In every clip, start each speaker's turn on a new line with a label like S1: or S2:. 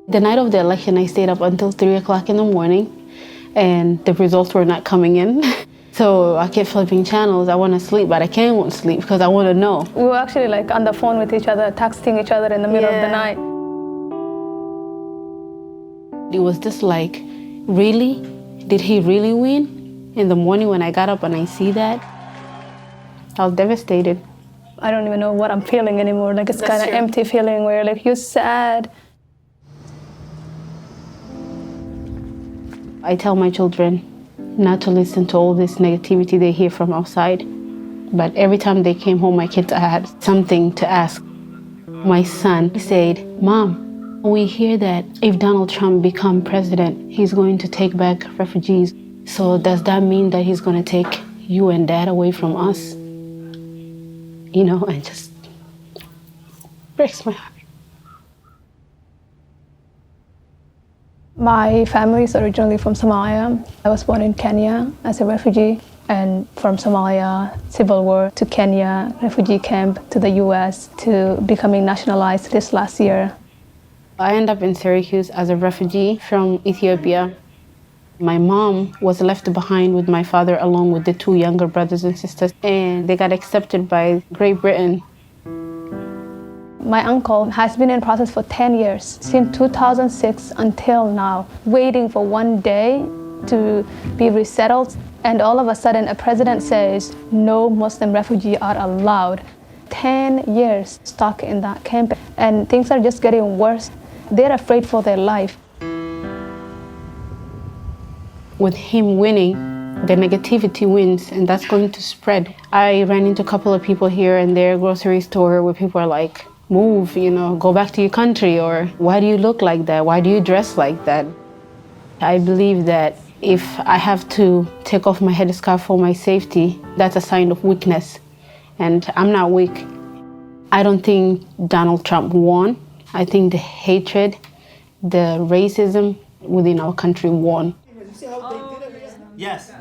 S1: The night of the election, I stayed up until 3 o'clock in the morning, and the results were not coming in. So I kept flipping channels. I want to sleep, but I can't sleep because I want to know.
S2: We were actually like on the phone with each other, texting each other in the middle of the night.
S1: It was just like, really? Did he really win? In the morning when I got up and I see that, I was devastated.
S2: I don't even know what I'm feeling anymore. Like it's kind of empty feeling where like you're sad.
S1: I tell my children not to listen to all this negativity they hear from outside. But every time they came home, my kids had something to ask. My son said, "Mom, we hear that if Donald Trump becomes president, he's going to take back refugees. So does that mean that he's going to take you and Dad away from us?" You know, it just breaks my heart.
S2: My family is originally from Somalia. I was born in Kenya as a refugee, and from Somalia, civil war, to Kenya, refugee camp, to the US, to becoming nationalized this last year.
S1: I ended up in Syracuse as a refugee from Ethiopia. My mom was left behind with my father along with the two younger brothers and sisters, and they got accepted by Great Britain.
S2: My uncle has been in process for 10 years, since 2006 until now, waiting for one day to be resettled. And all of a sudden, a president says, no Muslim refugees are allowed. 10 years stuck in that camp, and things are just getting worse. They're afraid for their life.
S1: With him winning, the negativity wins, and that's going to spread. I ran into a couple of people here and there, grocery store, where people are like, move, you know, go back to your country, or why do you look like that? Why do you dress like that? I believe that if I have to take off my headscarf for my safety, that's a sign of weakness, and I'm not weak. I don't think Donald Trump won. I think the hatred, the racism within our country won.
S3: Yes.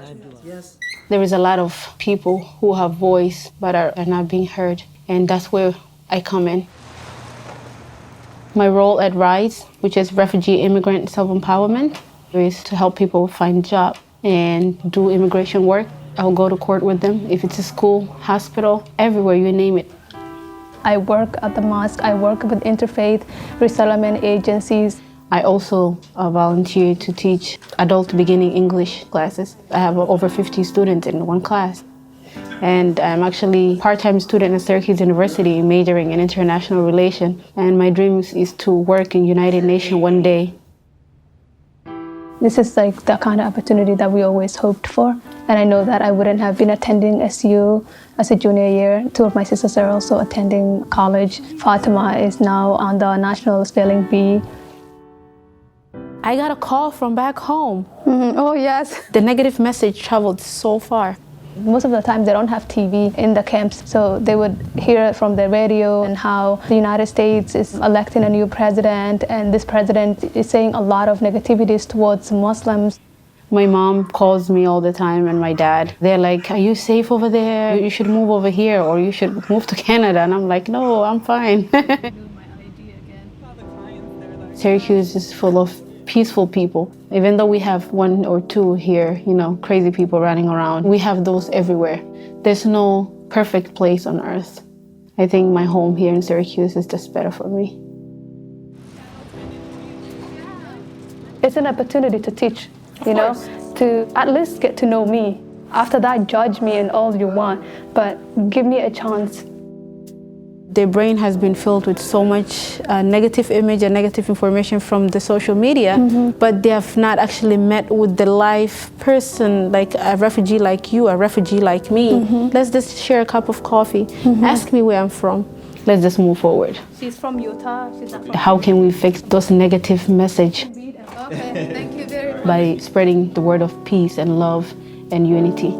S3: Yes.
S1: There is a lot of people who have voice but are not being heard, and that's where I come in. My role at RISE, which is Refugee Immigrant Self-Empowerment, is to help people find a job and do immigration work. I'll go to court with them if it's a school, hospital, everywhere, you name it.
S2: I work at the mosque. I work with interfaith resettlement agencies.
S1: I also volunteer to teach adult beginning English classes. I have over 50 students in one class. And I'm actually a part-time student at Syracuse University majoring in international relations. And my dream is to work in United Nations one day.
S2: This is like the kind of opportunity that we always hoped for. And I know that I wouldn't have been attending SU as a junior year. Two of my sisters are also attending college. Fatima is now on the National Spelling Bee.
S1: I got a call from back home.
S2: Oh, yes.
S1: The negative message traveled so far.
S2: Most of the time they don't have TV in the camps, so they would hear it from the radio and how the United States is electing a new president, and this president is saying a lot of negativities towards Muslims.
S1: My mom calls me all the time, and my dad. They're like, "Are you safe over there? You should move over here, or you should move to Canada." And I'm like, "No, I'm fine." Syracuse is full of peaceful people. Even though we have one or two here, you know, crazy people running around, we have those everywhere. There's no perfect place on earth. I think my home here in Syracuse is just better for me.
S2: It's an opportunity to teach, you know, to at least get to know me. After that, judge me and all you want, but give me a chance.
S1: Their brain has been filled with so much negative image and negative information from the social media, but they have not actually met with the live person, like a refugee like you, a refugee like me. Let's just share a cup of coffee. Ask me where I'm from. Let's just move forward.
S2: She's from Utah. She's not from
S1: How can we fix those negative message?
S2: Okay, thank you very much.
S1: By spreading the word of peace and love and unity.